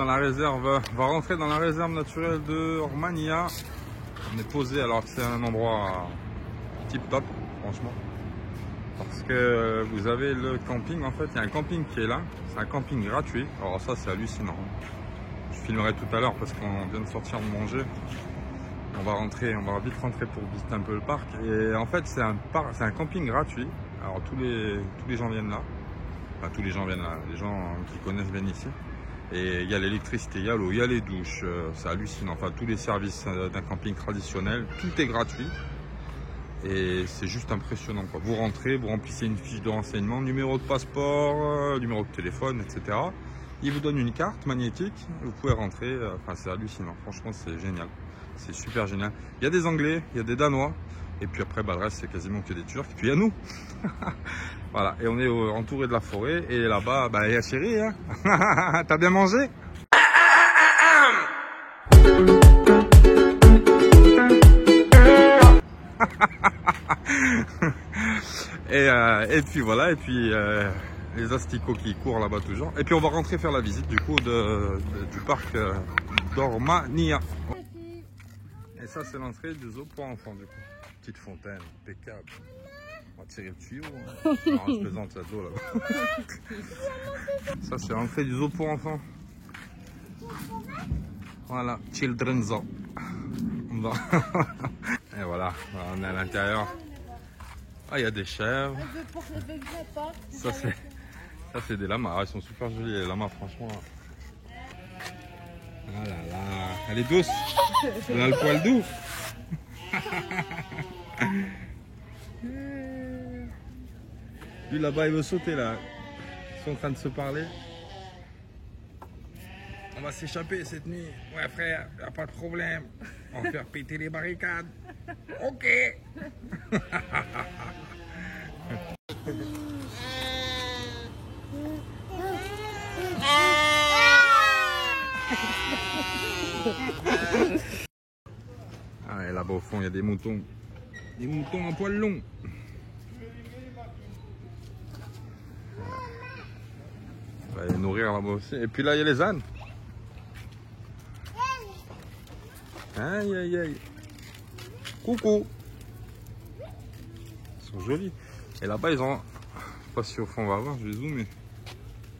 la réserve, on va rentrer dans la réserve naturelle de Ormania. On est posé alors que c'est un endroit tip top, franchement. Parce que vous avez le camping, en fait, il y a un camping qui est là. C'est un camping gratuit. Alors ça, c'est hallucinant. Je filmerai tout à l'heure parce qu'on vient de sortir de manger. On va vite rentrer pour visiter un peu le parc. Et en fait, c'est un camping gratuit. Alors tous les gens viennent là. Enfin, tous les gens viennent là. Les gens qui connaissent viennent ici. Et il y a l'électricité, il y a l'eau, il y a les douches. C'est hallucinant. Enfin, tous les services d'un camping traditionnel, tout est gratuit. Et c'est juste impressionnant, quoi. Vous rentrez, vous remplissez une fiche de renseignement, numéro de passeport, numéro de téléphone, etc. Il vous donne une carte magnétique, vous pouvez rentrer. Enfin, c'est hallucinant. Franchement, c'est génial. C'est super génial. Il y a des Anglais, il y a des Danois. Et puis après, le reste, c'est quasiment que des Turcs. Et puis il y a nous. Voilà. Et on est entouré de la forêt. Et là-bas, il y a Chérie. Hein. T'as bien mangé? Et puis voilà. Et puis les asticots qui courent là-bas toujours. Et puis on va rentrer faire la visite du coup du parc d'Ormania. Et ça, c'est l'entrée du zoo pour enfants du coup. Petite fontaine, impeccable. On va tirer le tuyau. Hein. Non, je plaisante, il y a de l'eau là-bas. Ça, c'est l'entrée du zoo pour enfants. Voilà, Children's Zoo. Bon. Et voilà, on est à l'intérieur. Ah, il y a des chèvres. Ça, c'est des lamas. Ah, ils sont super jolis, les lamas, franchement. Ah là là, elle est douce. Elle a le poil doux. Lui là-bas il veut sauter là. Ils sont en train de se parler. On va s'échapper cette nuit. Ouais frère, y a pas de problème. On va faire péter les barricades. Ok. Ah, et là-bas au fond il y a des moutons. Des moutons à poil long. On va les nourrir là-bas aussi. Et puis là, il y a les ânes. Aïe, aïe, aïe. Coucou. Ils sont jolis. Et là-bas, ils ont... Je sais pas si au fond on va voir, je vais zoomer.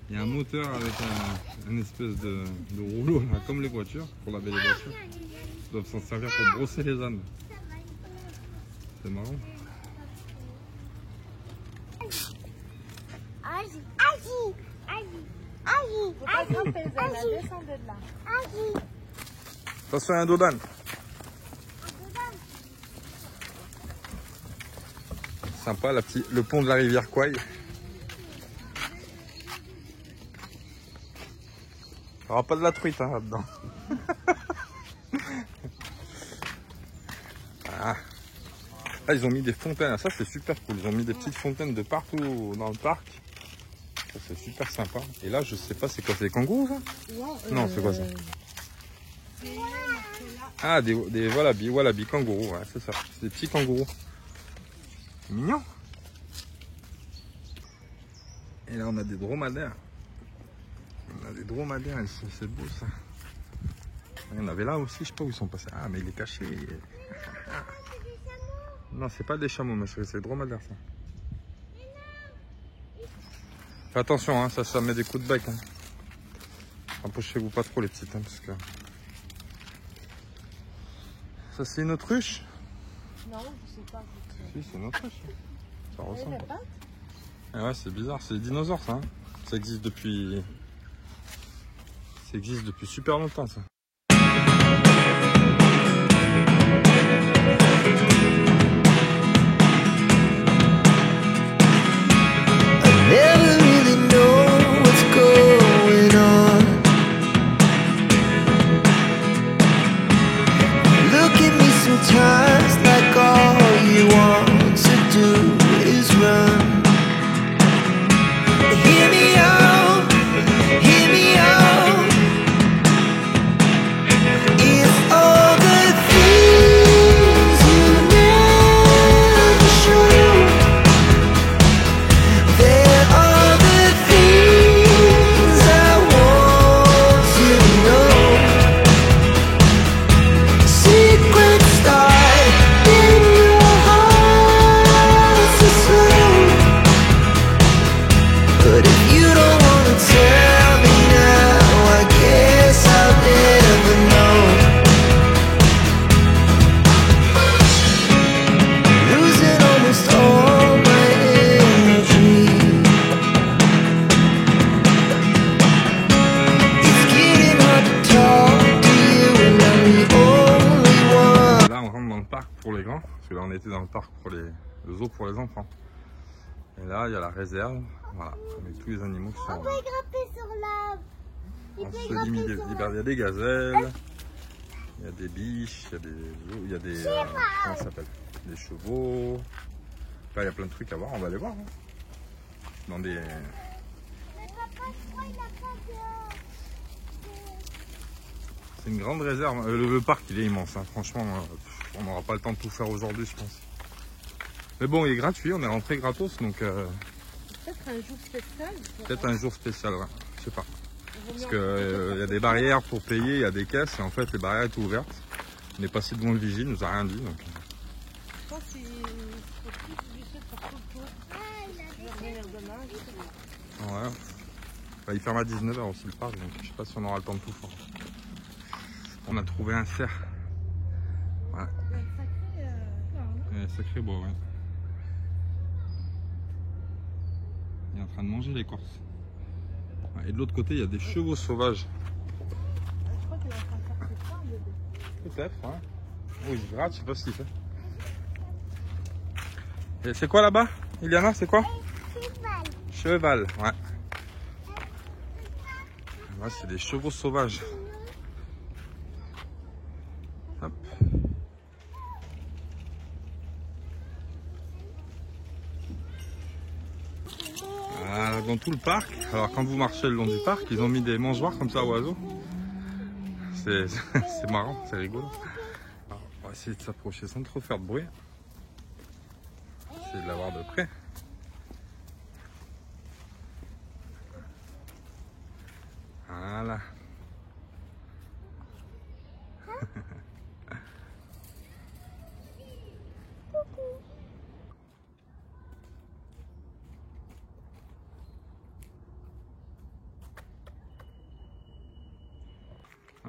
Il y a un moteur avec un espèce de rouleau, là, comme les voitures, pour laver les voitures. Ils doivent s'en servir pour brosser les ânes. C'est marrant. Attention, il y a un dodan. Sympa, le pont de la rivière Kouai. Il n'y aura pas de la truite hein, là-dedans. Ah. Là, ils ont mis des fontaines. Ça, c'est super cool. Ils ont mis des petites fontaines de partout dans le parc. Ça, c'est super sympa. Et là, je sais pas, c'est quoi? C'est des kangourous, ça? Non, c'est quoi ça? Ah, des wallabies kangourous. Ouais, c'est ça. C'est des petits kangourous. Mignon. Et là, on a des dromadaires. On a des dromadaires ici. C'est beau, ça. Il y en avait là aussi. Je sais pas où ils sont passés. Ah, mais il est caché. Non, c'est pas des chameaux, mais c'est des dromadaires, ça. Fais attention, hein, ça met des coups de bec. Hein. Approchez-vous pas trop, les petites, hein, parce que... Ça, c'est une autruche? Non, je sais pas. Si, c'est une autruche. Ça ressemble. Ah ouais, c'est bizarre. C'est des dinosaures, ça. Hein. Ça existe depuis super longtemps, ça. Never really know what's going on. Look at me sometimes like all you want to do is run. Hear me out, hear me out. enfants. Parce que là, on était dans le parc pour le zoo pour les enfants. Et là, il y a la réserve, voilà, avec tous les animaux qui sont... On peut grimper sur l'arbre. Il y a des gazelles, il y a des biches, il y a des comment ça s'appelle, des chevaux. Là, il y a plein de trucs à voir, on va aller voir. Hein. Dans des... Mais papa, je crois qu'il a pas C'est une grande réserve. Le parc, il est immense. Hein. Franchement, on n'aura pas le temps de tout faire aujourd'hui, je pense. Mais bon, il est gratuit, on est rentré gratos, donc... Peut-être un jour spécial. Peut-être un jour spécial, ouais. Je sais pas. Parce qu'il y a des barrières pour payer, il y a des caisses, et en fait, les barrières étaient ouvertes. On est passé devant le vigile, il nous a rien dit. Donc... Je pense qu'il faut plus obligé de faire tout le tour. Il va revenir demain. Ouais. Bah, il ferme à 19h aussi le parc, donc je sais pas si on aura le temps de tout faire. On a trouvé un cerf. Ouais. Un sacré bois, ouais. Il est en train de manger l'écorce. Ouais, et de l'autre côté, il y a des chevaux sauvages. Je crois qu'il est en train de faire ses pains, bébé. Peut-être, ouais. Oh, il se gratte, je sais pas ce qu'il fait. Et c'est quoi là-bas, Iliana, c'est quoi? Cheval, ouais. Ouais, c'est des chevaux sauvages. Hop. Dans tout le parc, alors quand vous marchez le long du parc, ils ont mis des mangeoires comme ça aux oiseaux. C'est marrant, c'est rigolo. Alors, on va essayer de s'approcher sans trop faire de bruit. Essayer de l'avoir de près. Voilà.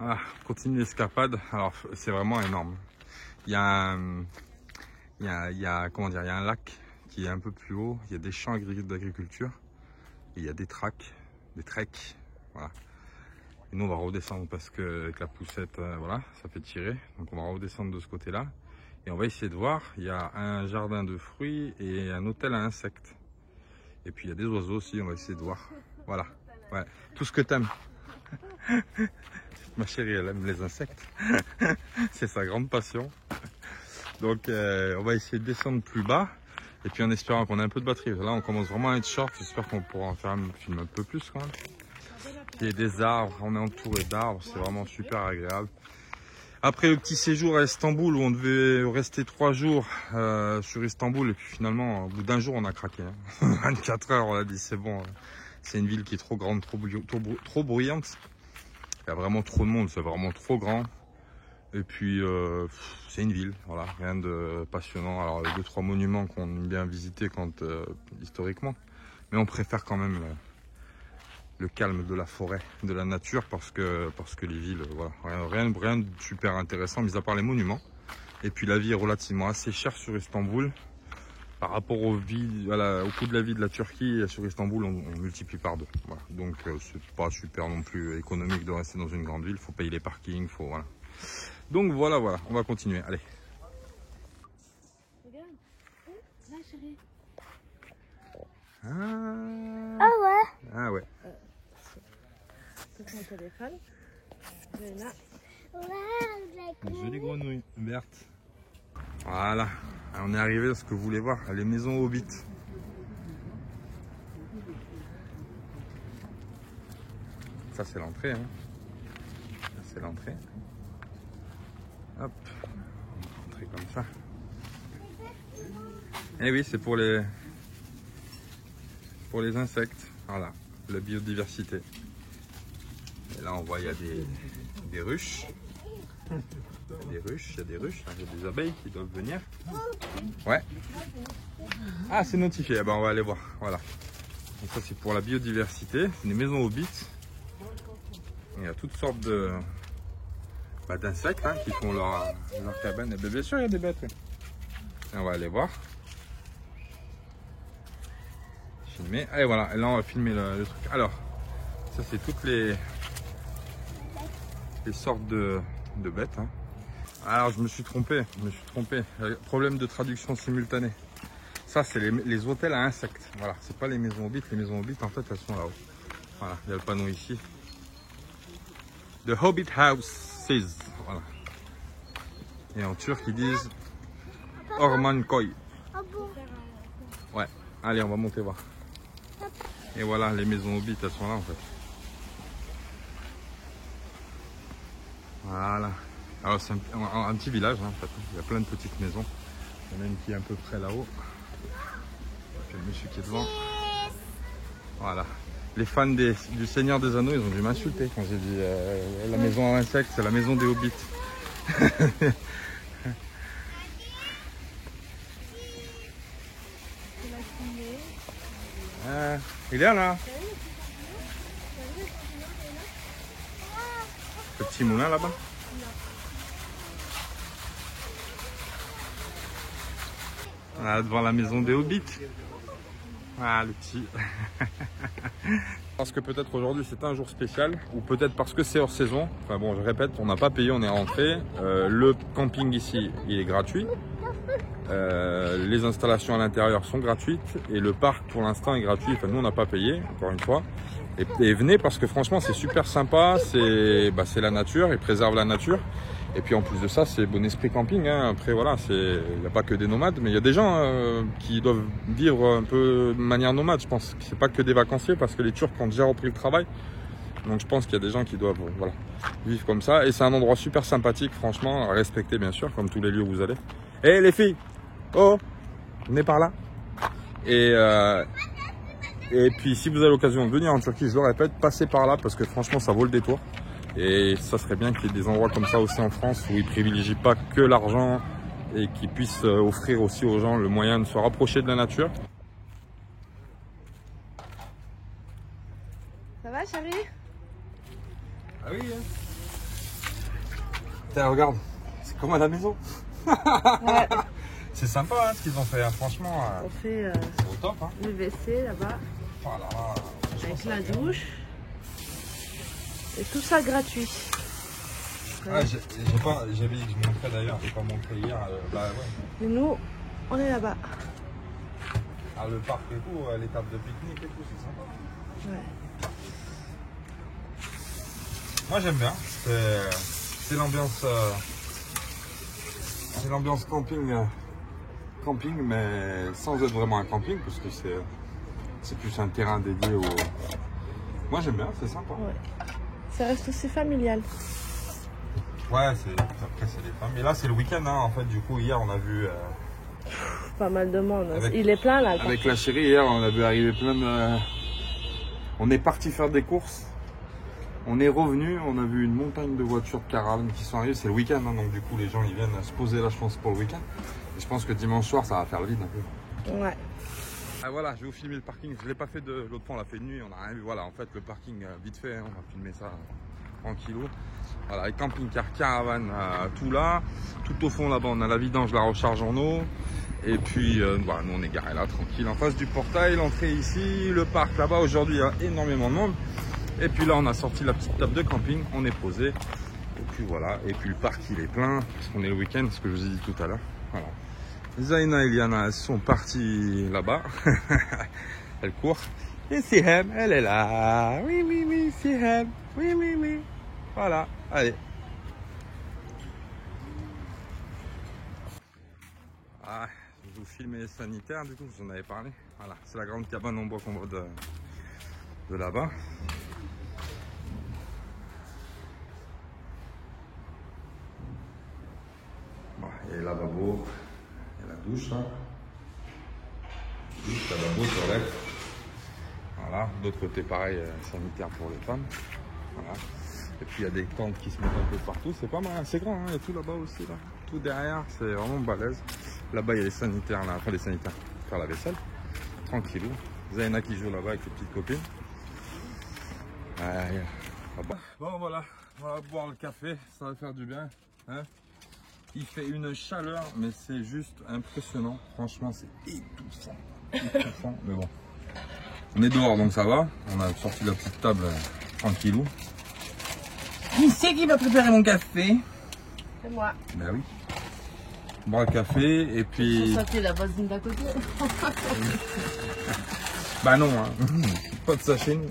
Ah, continue l'escapade. Alors c'est vraiment énorme. Il y a comment dire, il y a un lac qui est un peu plus haut. Il y a des champs d'agriculture. Il y a des treks, voilà. Et nous on va redescendre parce que avec la poussette, voilà, ça fait tirer. Donc on va redescendre de ce côté-là et on va essayer de voir. Il y a un jardin de fruits et un hôtel à insectes. Et puis il y a des oiseaux aussi. On va essayer de voir. Voilà, ouais, tout ce que t'aimes. Ma chérie, elle aime les insectes. C'est sa grande passion. Donc on va essayer de descendre plus bas. Et puis en espérant qu'on ait un peu de batterie. Là on commence vraiment à être short. J'espère qu'on pourra en faire un film un peu plus quand même. Il y a des arbres, on est entouré d'arbres. C'est vraiment super agréable. Après le petit séjour à Istanbul où on devait rester 3 jours sur Istanbul. Et puis finalement au bout d'un jour on a craqué. Hein. 24 heures on a dit c'est bon. C'est une ville qui est trop grande, trop bruyante. Il y a vraiment trop de monde, c'est vraiment trop grand. Et puis c'est une ville, voilà, rien de passionnant. Alors 2-3 monuments qu'on aime bien visiter historiquement, mais on préfère quand même le calme de la forêt, de la nature, parce que les villes, voilà, rien de super intéressant, mis à part les monuments. Et puis la vie est relativement assez chère sur Istanbul. Par rapport au coût de la vie de la Turquie, sur Istanbul, on multiplie par 2. Voilà. Donc c'est pas super non plus économique de rester dans une grande ville. Il faut payer les parkings, voilà. Donc voilà, on va continuer. Allez. Regarde. Là, chérie. Ah ouais. Ah ouais. C'est son téléphone. Et là. Une jolie grenouille verte. Voilà. On est arrivé à ce que vous voulez voir, les maisons Hobbit. Ça c'est l'entrée. Hein. Ça c'est l'entrée. Hop. On va rentrer comme ça. Et oui, c'est pour les insectes. Voilà, la biodiversité. Et là on voit il y a des ruches. Il y a des ruches, il y a des abeilles qui doivent venir. Ouais. Ah, c'est notifié. Eh ben, on va aller voir. Voilà. Donc ça, c'est pour la biodiversité. C'est des maisons Hobbit. Il y a toutes sortes d'insectes hein, qui font leur cabane. Et bien sûr, il y a des bêtes. Oui. Et on va aller voir. Filmer. Allez, voilà. Et là, on va filmer le truc. Alors, ça, c'est toutes les sortes de bêtes. Hein. Alors je me suis trompé, problème de traduction simultanée. Ça c'est les hôtels à insectes, voilà, c'est pas les maisons Hobbit, les maisons Hobbit en fait elles sont là-haut. Voilà, il y a le panneau ici. The Hobbit Houses, voilà. Et en turc ils disent Ormanköy. Ouais, allez on va monter voir. Et voilà, les maisons Hobbit elles sont là en fait. Voilà. Alors c'est un petit village hein, en fait. Il y a plein de petites maisons. Il y en a une qui est à peu près là-haut. Puis le monsieur qui est devant. Voilà. Les fans du Seigneur des Anneaux, ils ont dû m'insulter quand j'ai dit la maison à insectes, c'est la maison des Hobbits. Il est là. Le petit moulin là-bas. Ah, devant la maison des Hobbits. Ah, le petit. Parce que peut-être aujourd'hui c'est un jour spécial, ou peut-être parce que c'est hors saison. Enfin bon, je répète, on n'a pas payé, on est rentré. Le camping ici, il est gratuit. Les installations à l'intérieur sont gratuites. Et le parc pour l'instant est gratuit. Enfin, nous on n'a pas payé, encore une fois. Et venez parce que franchement c'est super sympa. C'est la nature, ils préservent la nature. Et puis en plus de ça, c'est Bon Esprit Camping. Hein. Après voilà, il n'y a pas que des nomades, mais il y a des gens qui doivent vivre un peu de manière nomade. Je pense que c'est pas que des vacanciers parce que les Turcs ont déjà repris le travail. Donc je pense qu'il y a des gens qui doivent voilà, vivre comme ça. Et c'est un endroit super sympathique, franchement, à respecter bien sûr, comme tous les lieux où vous allez. Hé les filles, oh, venez par là. Et puis si vous avez l'occasion de venir en Turquie, je le répète, passez par là parce que franchement ça vaut le détour. Et ça serait bien qu'il y ait des endroits comme ça aussi en France où ils ne privilégient pas que l'argent et qu'ils puissent offrir aussi aux gens le moyen de se rapprocher de la nature. Ça va chérie? Ah oui hein. Tiens, regarde, c'est comme à la maison. Ouais. C'est sympa hein, ce qu'ils ont fait, hein. Franchement. On fait c'est au top. Hein. le WC là-bas. Voilà. Avec la douche. Et tout ça gratuit. Ouais. Ah, j'ai dit que je montrais d'ailleurs, j'ai pas montré hier. Ouais. Et nous, on est là-bas. Ah, le parc et tout, les tables de pique-nique et tout, c'est sympa. Ouais. Moi j'aime bien. C'est l'ambiance. C'est l'ambiance camping. Camping, mais sans être vraiment un camping, parce que c'est plus un terrain dédié au. Moi j'aime bien, c'est sympa. Ouais. Ça reste aussi familial. Ouais, après c'est les femmes. Mais là c'est le week-end, hein. En fait, du coup, hier on a vu. Pas mal de monde. Il est plein là. Avec la chérie, hier on a vu arriver plein de. On est parti faire des courses. On est revenu, on a vu une montagne de voitures de caravane qui sont arrivées. C'est le week-end, hein, donc du coup les gens ils viennent se poser là, je pense, pour le week-end. Et je pense que dimanche soir ça va faire le vide un peu. Ouais. Ah voilà, je vais vous filmer le parking. Je ne l'ai pas fait de l'autre fois, on l'a fait de nuit, on n'a rien vu. Voilà, en fait le parking vite fait, hein, on va filmer ça tranquillou. Voilà, avec camping-car, caravane, tout là. Tout au fond là-bas, on a la vidange, la recharge en eau. Et puis voilà, nous on est garé là, tranquille, en face du portail, l'entrée ici, le parc là-bas. Aujourd'hui il y a énormément de monde. Et puis là on a sorti la petite table de camping, on est posé. Et puis voilà, et puis le parc il est plein, parce qu'on est le week-end, ce que je vous ai dit tout à l'heure. Voilà. Zaina et Liana, elles sont parties là-bas. Elles courent. Et Sihem, elle est là. Oui, oui, oui, Sihem. Oui, oui, oui. Voilà, allez. Ah, je vais vous filmer les sanitaires, du coup, je vous en avais parlé. Voilà, c'est la grande cabane en bois qu'on voit de là-bas. Et le lavabo, et la douche, là. Douche, lavabo, toilette. Voilà, de l'autre côté, pareil, sanitaire pour les femmes. Voilà. Et puis il y a des tentes qui se mettent un peu partout, c'est pas mal, c'est grand, hein. Il y a tout là-bas aussi, là. Tout derrière, c'est vraiment balèze. Là-bas, il y a les sanitaires, là, enfin les sanitaires, pour faire la vaisselle. Tranquillou. Zaina qui joue là-bas avec ses petites copines. Bon, voilà, on va boire le café, ça va faire du bien. Hein. Il fait une chaleur, mais c'est juste impressionnant. Franchement, c'est étouffant. Étouffant, mais bon. On est dehors, donc ça va. On a sorti la petite table tranquillou. Qui c'est qui va préparer mon café? C'est moi. Ben oui. Boire le café et puis... Ça fait la voisine d'à côté. Bah non, hein. Pas de ça chez nous.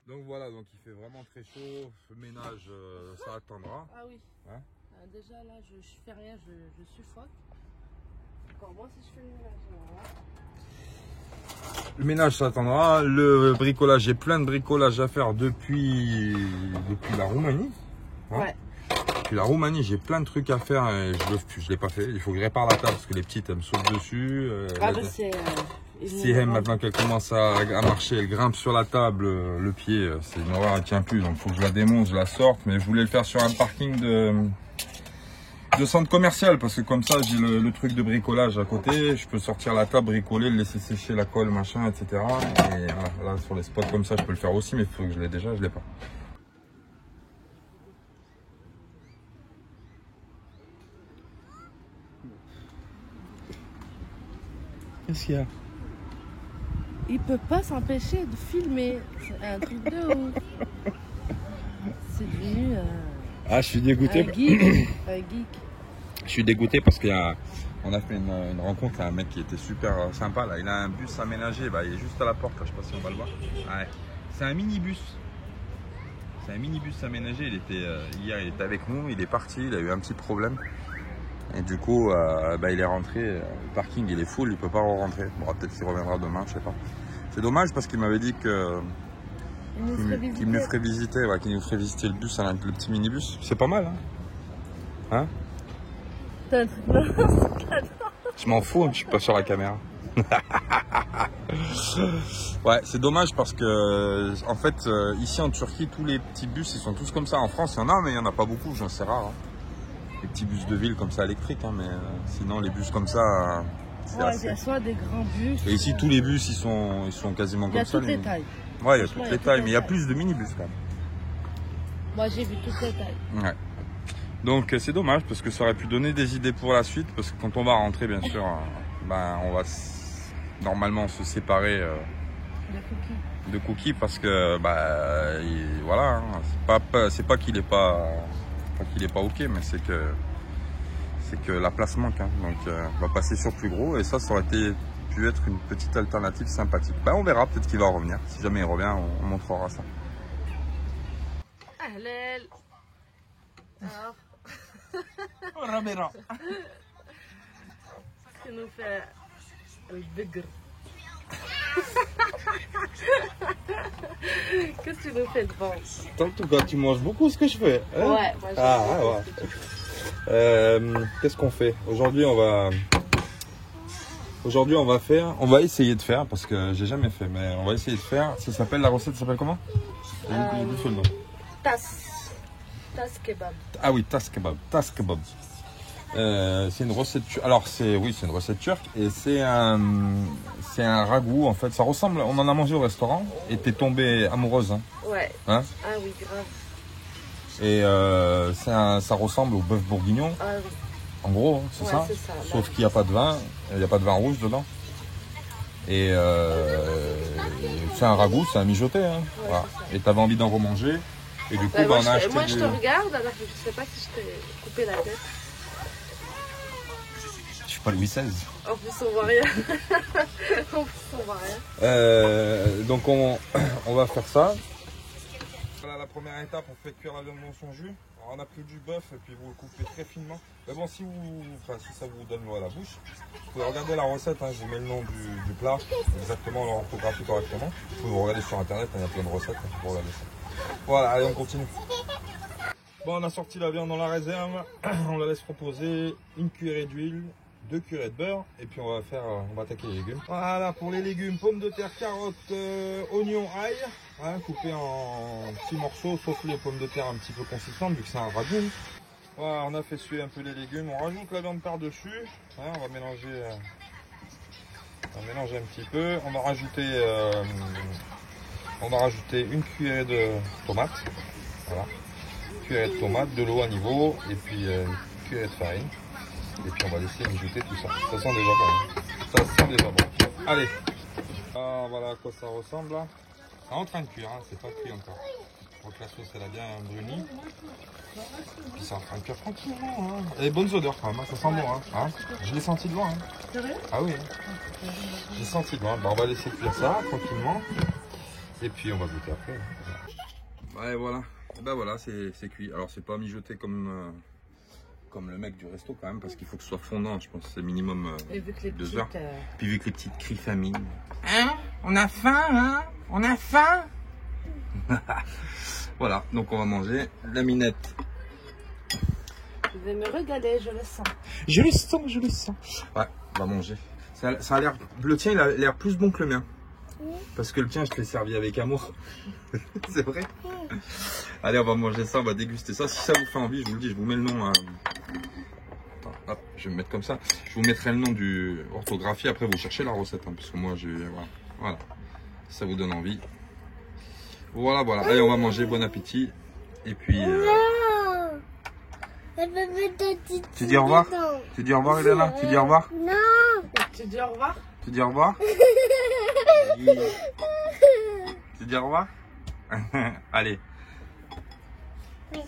Donc voilà, donc il fait vraiment très chaud. Le ménage, ça attendra. Ah oui. Hein? Déjà là, je fais rien, je suffoque. Encore moins si je fais le ménage. Voilà. Le ménage, ça attendra. Le bricolage, j'ai plein de bricolage à faire depuis la Roumanie. Hein? Ouais. Depuis la Roumanie, j'ai plein de trucs à faire et je l'ai pas fait. Il faut que je répare la table parce que les petites, elles me sautent dessus. Si elle, maintenant qu'elle commence à marcher, elle grimpe sur la table, le pied, c'est une horreur, elle tient plus. Donc il faut que je la démonte, je la sorte. Mais je voulais le faire sur un parking de centre commercial parce que comme ça, j'ai le truc de bricolage à côté. Je peux sortir la table, bricoler, le laisser sécher la colle, machin, etc. Et voilà, là, sur les spots comme ça, je peux le faire aussi, mais il faut que je l'ai déjà, je l'ai pas. Qu'est-ce qu'il y a? Il peut pas s'empêcher de filmer. C'est un truc de ouf. C'est devenu Ah, je suis dégoûté. un geek. Un geek. Je suis dégoûté parce qu'on a fait une rencontre à un mec qui était super sympa. Là. Il a un bus aménagé, bah, il est juste à la porte, là, je sais pas si on va le voir. Ouais. C'est un minibus. C'est un minibus aménagé. Hier, il était avec nous, il est parti, il a eu un petit problème. Et du coup, bah, il est rentré, le parking il est full, il peut pas rentrer. Bon, peut-être qu'il reviendra demain, je sais pas. C'est dommage parce qu'il m'avait dit que qu'il me ferait visiter, ouais, qu'il nous ferait visiter le bus, le petit minibus. C'est pas mal, hein, hein? T'as un truc marrant. Je m'en fous, je suis pas sur la caméra. Ouais, c'est dommage parce que en fait, ici en Turquie, tous les petits bus, ils sont tous comme ça. En France, il y en a, mais il y en a pas beaucoup, j'en sais rare. Hein. Les petits bus de ville comme ça électriques, hein, mais sinon les bus comme ça, c'est ouais, assez... il y a soit des grands bus. Et ici tous les bus ils sont quasiment comme ça. Il y a toutes les tailles. Ouais, il y a toutes les tailles, mais il y a plus de minibus quand même. Moi j'ai vu toutes les tailles. Ouais. Donc c'est dommage parce que ça aurait pu donner des idées pour la suite parce que quand on va rentrer bien sûr, ben, on va normalement se séparer de Cookie parce que bah, voilà, hein, c'est pas qu'il est pas ok, mais c'est que la place manque, hein. Donc on va passer sur plus gros et ça aurait pu être une petite alternative sympathique. Bah, on verra, peut-être qu'il va revenir. Si jamais il revient, on montrera ça. Ahlel. Alors, On verra. ce que nous fait le bigre. Qu'est-ce que tu nous fais de bon? En tout cas, tu manges beaucoup ce que je fais. Hein? Ouais, moi qu'est-ce qu'on fait? Aujourd'hui, on va essayer de faire, parce que j'ai jamais fait, mais on va essayer de faire. Ça s'appelle, la recette s'appelle comment? J'ai vu le nom. Tas kebab. Ah oui, tas kebab. C'est une recette turque. Alors c'est une recette turque et c'est un ragoût en fait. Ça ressemble. On en a mangé au restaurant et t'es tombée amoureuse. Hein. Ouais. Hein? Ah oui, grave. Et ça ressemble au bœuf bourguignon. Ah oui. En gros, hein, c'est ça. Sauf qu'il n'y a pas de vin. Il n'y a pas de vin rouge dedans. Et c'est un ragoût, c'est un mijoté. Hein. Ouais, voilà. Et t'avais envie d'en remanger. Et du coup, moi, on a acheté. Moi, je te regarde alors que je sais pas si je t'ai coupé la tête. Je suis pas Louis XVI. En plus, on voit rien. Donc, on va faire ça. Voilà la première étape, on fait cuire la viande dans son jus. Alors, on a pris du bœuf et puis vous le coupez très finement. Mais bon, si ça vous donne l'eau à la bouche, vous pouvez regarder la recette. Hein, je vous mets le nom du plat, exactement l'orthographie correctement. Vous pouvez regarder sur internet, il y a plein de recettes pour regarder ça. Voilà, allez, on continue. Bon, on a sorti la viande dans la réserve. On la laisse reposer. Une cuillerée d'huile, 2 cuillerées de beurre. Et puis on va attaquer les légumes. Voilà, pour les légumes, pommes de terre, carottes, oignons, ail. Hein, coupés en petits morceaux, sauf les pommes de terre un petit peu consistantes, vu que c'est un ragoût. Voilà, on a fait suer un peu les légumes. On rajoute la viande par-dessus. Hein, on va mélanger un petit peu. On va rajouter une cuillerée de tomates. Voilà. Une cuillerée de tomates, de l'eau à niveau et puis une cuillerée de farine. Et puis on va laisser mijoter tout ça. Ça sent déjà bon. Hein. Ça sent déjà bon. Allez. Ah, voilà à quoi ça ressemble là. Ça est en train de cuire, hein. C'est pas cuit encore. crois que la sauce elle a bien bruni. Puis c'est en train de cuire tranquillement. Hein. Elle a des bonnes odeurs quand même, hein. Ça sent bon. Hein. Je l'ai senti de loin. Hein. Sérieux? Ah oui. J'ai senti de loin. Bon, on va laisser cuire ça tranquillement. Et puis on va goûter après. Ouais, voilà. Ben voilà, c'est cuit. Alors c'est pas mijoté comme le mec du resto quand même, parce qu'il faut que ce soit fondant. Je pense que c'est minimum 2 heures. Puis vu que les petites cris famine. Hein? On a faim, hein? On a faim? Voilà, donc on va manger la minette. Je vais me régaler, je le sens. Je le sens, je le sens. Ouais, on va manger. Ça a l'air. Le tien, il a l'air plus bon que le mien. Parce que le tien, je te l'ai servi avec amour. C'est vrai. Allez, on va manger ça, on va déguster ça. Si ça vous fait envie, je vous le dis, je vous mets le nom. Attends, hop, je vais me mettre comme ça. Je vous mettrai le nom du orthographié. Après, vous cherchez la recette. Hein, parce que moi, voilà. Si ça vous donne envie. Voilà, voilà. Allez, on va manger. Bon appétit. Et puis. Tu dis au revoir? Tu dis au revoir, Elena? Tu dis au revoir? Non. Tu dis au revoir? Tu dis au revoir? Tu dis au revoir? Allez. Oui.